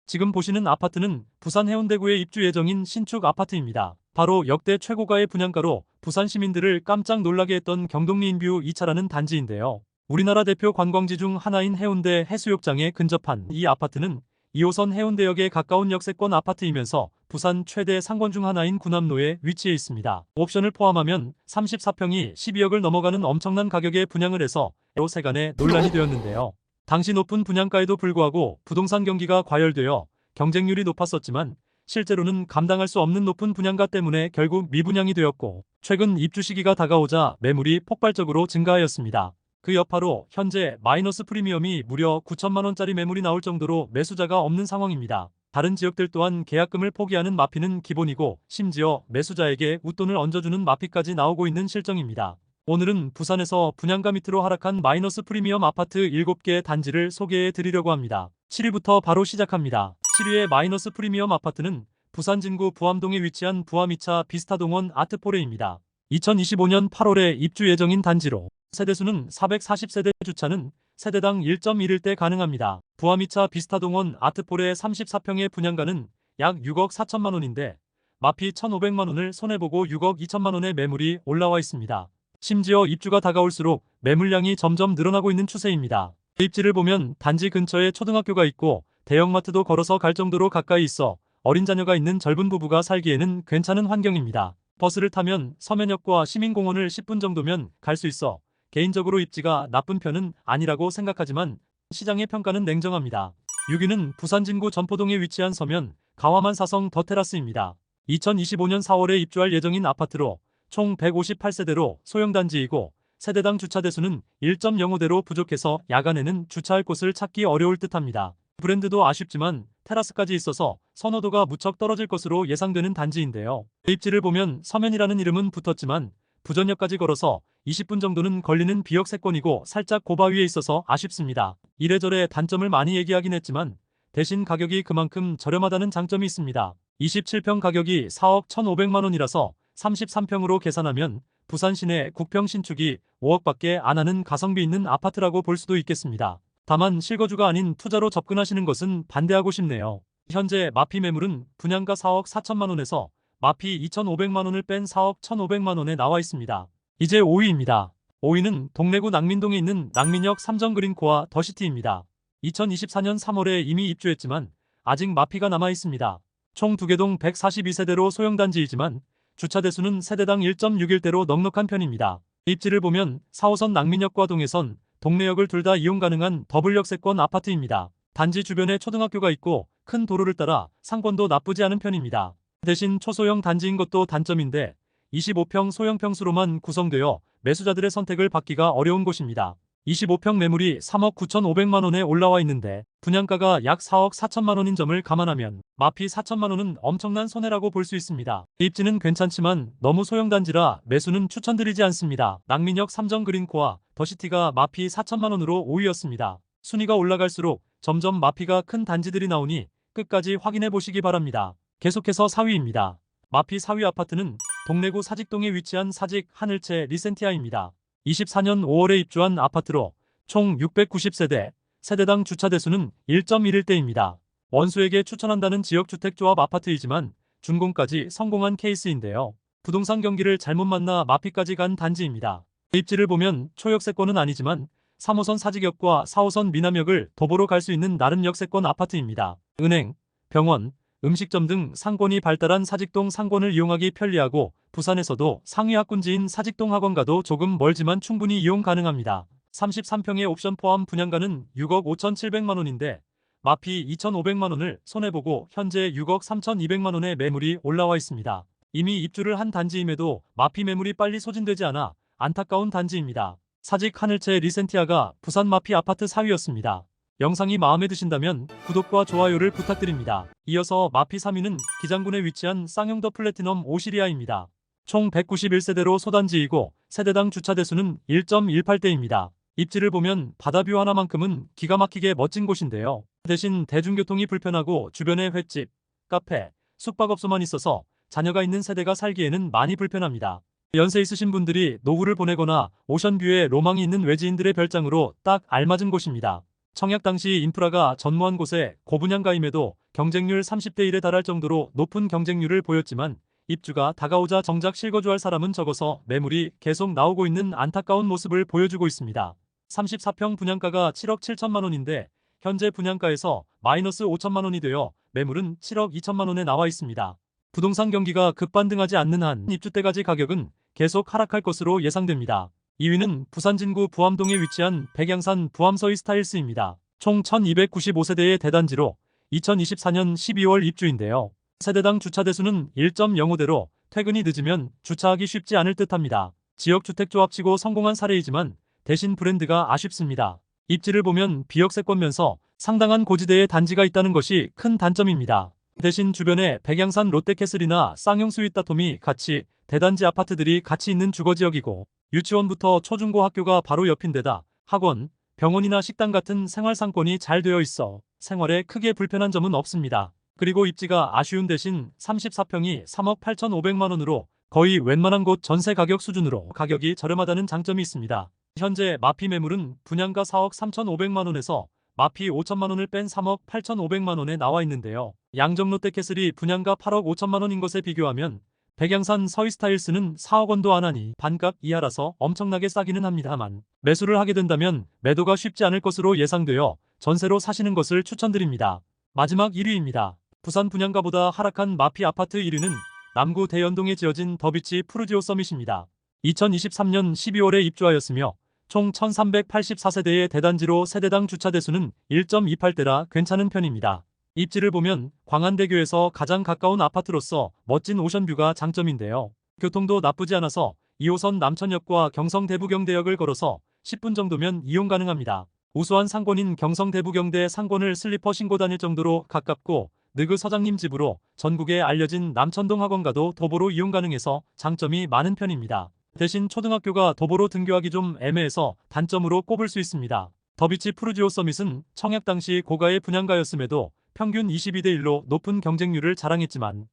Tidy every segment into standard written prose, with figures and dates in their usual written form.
지금 보시는 아파트는 부산 해운대구에 입주 예정인 신축 아파트입니다. 바로 역대 최고가의 분양가로 부산 시민들을 깜짝 놀라게 했던 경동리 인뷰 2차라는 단지인데요. 우리나라 대표 관광지 중 하나인 해운대 해수욕장에 근접한 이 아파트는 2호선 해운대역에 가까운 역세권 아파트이면서 부산 최대 상권 중 하나인 구남로에 위치해 있습니다. 옵션을 포함하면 34평이 12억을 넘어가는 엄청난 가격에 분양을 해서 세간에 논란이 되었는데요. 당시 높은 분양가에도 불구하고 부동산 경기가 과열되어 경쟁률이 높았었지만 실제로는 감당할 수 없는 높은 분양가 때문에 결국 미분양이 되었고, 최근 입주 시기가 다가오자 매물이 폭발적으로 증가하였습니다. 그 여파로 현재 마이너스 프리미엄이 무려 9천만 원짜리 매물이 나올 정도로 매수자가 없는 상황입니다. 다른 지역들 또한 계약금을 포기하는 마피는 기본이고, 심지어 매수자에게 웃돈을 얹어주는 마피까지 나오고 있는 실정입니다. 오늘은 부산에서 분양가 밑으로 하락한 마이너스 프리미엄 아파트 7개 단지를 소개해 드리려고 합니다. 7위부터 바로 시작합니다. 7위의 마이너스 프리미엄 아파트는 부산 진구 부암동에 위치한 부암 2차 비스타동원 아트포레입니다. 2025년 8월에 입주 예정인 단지로 세대수는 440세대, 주차는 세대당 1.1일 가능합니다. 부암 2차 비스타동원 아트포레 34평의 분양가는 약 6억 4천만 원인데 마피 1,500만 원을 손해보고 6억 2천만 원의 매물이 올라와 있습니다. 심지어 입주가 다가올수록 매물량이 점점 늘어나고 있는 추세입니다. 입지를 보면 단지 근처에 초등학교가 있고 대형마트도 걸어서 갈 정도로 가까이 있어 어린 자녀가 있는 젊은 부부가 살기에는 괜찮은 환경입니다. 버스를 타면 서면역과 시민공원을 10분 정도면 갈 수 있어 개인적으로 입지가 나쁜 편은 아니라고 생각하지만 시장의 평가는 냉정합니다. 6위는 부산 진구 전포동에 위치한 서면 가와만 사성 더 테라스입니다. 2025년 4월에 입주할 예정인 아파트로 총 158세대로 소형단지이고 세대당 주차 대수는 1.05대로 부족해서 야간에는 주차할 곳을 찾기 어려울 듯합니다. 브랜드도 아쉽지만 테라스까지 있어서 선호도가 무척 떨어질 것으로 예상되는 단지인데요. 입지를 보면 서면이라는 이름은 붙었지만 부전역까지 걸어서 20분 정도는 걸리는 비역세권이고 살짝 고바 위에 있어서 아쉽습니다. 이래저래 단점을 많이 얘기하긴 했지만 대신 가격이 그만큼 저렴하다는 장점이 있습니다. 27평 가격이 4억 1,500만 원이라서 33평으로 계산하면 부산 시내 국평 신축이 5억밖에 안 하는 가성비 있는 아파트라고 볼 수도 있겠습니다. 다만 실거주가 아닌 투자로 접근하시는 것은 반대하고 싶네요. 현재 마피 매물은 분양가 4억 4천만 원에서 마피 2,500만 원을 뺀 4억 1,500만 원에 나와 있습니다. 이제 5위입니다. 5위는 동래구 낭민동에 있는 낭민역 삼정그린코아 더시티입니다. 2024년 3월에 이미 입주했지만 아직 마피가 남아 있습니다. 총 2개 동 142세대로 소형단지이지만 주차 대수는 세대당 1.6일대로 넉넉한 편입니다. 입지를 보면 4호선 낭민역과 동해선, 동래역을 둘 다 이용 가능한 더블역세권 아파트입니다. 단지 주변에 초등학교가 있고 큰 도로를 따라 상권도 나쁘지 않은 편입니다. 대신 초소형 단지인 것도 단점인데 25평 소형 평수로만 구성되어 매수자들의 선택을 받기가 어려운 곳입니다. 25평 매물이 3억 9,500만 원에 올라와 있는데 분양가가 약 4억 4천만 원인 점을 감안하면 마피 4천만 원은 엄청난 손해라고 볼 수 있습니다. 입지는 괜찮지만 너무 소형단지라 매수는 추천드리지 않습니다. 낭민역 삼정그린코아 더시티가 마피 4천만 원으로 5위였습니다. 순위가 올라갈수록 점점 마피가 큰 단지들이 나오니 끝까지 확인해 보시기 바랍니다. 계속해서 4위입니다. 마피 4위 아파트는 동래구 사직동에 위치한 사직 하늘채 리센티아입니다. 24년 5월에 입주한 아파트로 총 690세대, 세대당 주차 대수는 1.1일대입니다. 원수에게 추천한다는 지역주택조합 아파트이지만 준공까지 성공한 케이스인데요. 부동산 경기를 잘못 만나 마피까지 간 단지입니다. 입지를 보면 초역세권은 아니지만 3호선 사직역과 4호선 미남역을 도보로 갈 수 있는 나름 역세권 아파트입니다. 은행, 병원, 음식점 등 상권이 발달한 사직동 상권을 이용하기 편리하고 부산에서도 상위 학군지인 사직동 학원가도 조금 멀지만 충분히 이용 가능합니다. 33평의 옵션 포함 분양가는 6억 5,700만 원인데 마피 2,500만 원을 손해보고 현재 6억 3,200만 원의 매물이 올라와 있습니다. 이미 입주를 한 단지임에도 마피 매물이 빨리 소진되지 않아 안타까운 단지입니다. 사직 하늘채 리센티아가 부산 마피 아파트 4위였습니다. 영상이 마음에 드신다면 구독과 좋아요를 부탁드립니다. 이어서 마피 3위는 기장군에 위치한 쌍용더 플래티넘 오시리아입니다. 총 191세대로 소단지이고 세대당 주차 대수는 1.18대입니다. 입지를 보면 바다뷰 하나만큼은 기가 막히게 멋진 곳인데요. 대신 대중교통이 불편하고 주변에 횟집, 카페, 숙박업소만 있어서 자녀가 있는 세대가 살기에는 많이 불편합니다. 연세 있으신 분들이 노후를 보내거나 오션뷰에 로망이 있는 외지인들의 별장으로 딱 알맞은 곳입니다. 청약 당시 인프라가 전무한 곳에 고분양가임에도 경쟁률 30대 1에 달할 정도로 높은 경쟁률을 보였지만 입주가 다가오자 정작 실거주할 사람은 적어서 매물이 계속 나오고 있는 안타까운 모습을 보여주고 있습니다. 34평 분양가가 7억 7천만 원인데 현재 분양가에서 마이너스 5천만 원이 되어 매물은 7억 2천만 원에 나와 있습니다. 부동산 경기가 급반등하지 않는 한 입주때까지 가격은 계속 하락할 것으로 예상됩니다. 2위는 부산 진구 부암동에 위치한 백양산 부암서희 스타일스입니다. 총 1295세대의 대단지로 2024년 12월 입주인데요. 세대당 주차 대수는 1.05대로 퇴근이 늦으면 주차하기 쉽지 않을 듯합니다. 지역주택조합치고 성공한 사례이지만 대신 브랜드가 아쉽습니다. 입지를 보면 비역세권면서 상당한 고지대에 단지가 있다는 것이 큰 단점입니다. 대신 주변에 백양산 롯데캐슬이나 쌍용 스윗다톰이 같이 대단지 아파트들이 같이 있는 주거지역이고 유치원부터 초중고 학교가 바로 옆인데다 학원, 병원이나 식당 같은 생활상권이 잘 되어 있어 생활에 크게 불편한 점은 없습니다. 그리고 입지가 아쉬운 대신 34평이 3억 8,500만 원으로 거의 웬만한 곳 전세 가격 수준으로 가격이 저렴하다는 장점이 있습니다. 현재 마피 매물은 분양가 4억 3,500만 원에서 마피 5천만 원을 뺀 3억 8,500만 원에 나와 있는데요. 양정 롯데캐슬이 분양가 8억 5천만 원인 것에 비교하면 백양산 서희스타일스는 4억 원도 안 하니 반값 이하라서 엄청나게 싸기는 합니다만 매수를 하게 된다면 매도가 쉽지 않을 것으로 예상되어 전세로 사시는 것을 추천드립니다. 마지막 1위입니다. 부산 분양가보다 하락한 마피 아파트 1위는 남구 대연동에 지어진 더비치 푸르지오 서밋입니다. 2023년 12월에 입주하였으며 총 1384세대의 대단지로 세대당 주차 대수는 1.28대라 괜찮은 편입니다. 입지를 보면 광안대교에서 가장 가까운 아파트로서 멋진 오션뷰가 장점인데요. 교통도 나쁘지 않아서 2호선 남천역과 경성대부경대역을 걸어서 10분 정도면 이용 가능합니다. 우수한 상권인 경성대부경대 상권을 슬리퍼 신고 다닐 정도로 가깝고 느그 서장님 집으로 전국에 알려진 남천동 학원가도 도보로 이용 가능해서 장점이 많은 편입니다. 대신 초등학교가 도보로 등교하기 좀 애매해서 단점으로 꼽을 수 있습니다. 더비치 푸르지오 서밋은 청약 당시 고가의 분양가였음에도 평균 22대1로 높은 경쟁률을 자랑했지만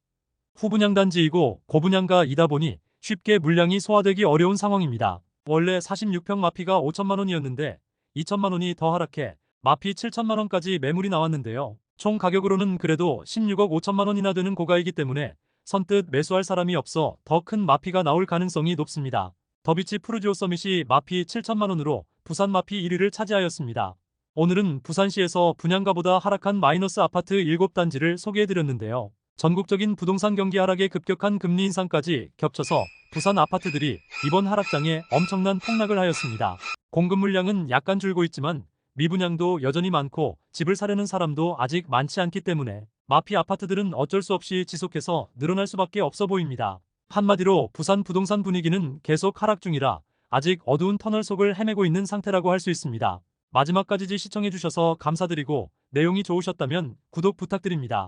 후분양 단지이고 고분양가이다 보니 쉽게 물량이 소화되기 어려운 상황입니다. 원래 46평 마피가 5천만 원이었는데 2천만 원이 더 하락해 마피 7천만 원까지 매물이 나왔는데요. 총 가격으로는 그래도 16억 5천만 원이나 되는 고가이기 때문에 선뜻 매수할 사람이 없어 더 큰 마피가 나올 가능성이 높습니다. 더비치 푸르지오 서밋이 마피 7천만 원으로 부산 마피 1위를 차지하였습니다. 오늘은 부산시에서 분양가보다 하락한 마이너스 아파트 7단지를 소개해드렸는데요. 전국적인 부동산 경기 하락에 급격한 금리 인상까지 겹쳐서 부산 아파트들이 이번 하락장에 엄청난 폭락을 하였습니다. 공급 물량은 약간 줄고 있지만 미분양도 여전히 많고 집을 사려는 사람도 아직 많지 않기 때문에 마피 아파트들은 어쩔 수 없이 지속해서 늘어날 수밖에 없어 보입니다. 한마디로 부산 부동산 분위기는 계속 하락 중이라 아직 어두운 터널 속을 헤매고 있는 상태라고 할 수 있습니다. 마지막까지 시청해주셔서 감사드리고 내용이 좋으셨다면 구독 부탁드립니다.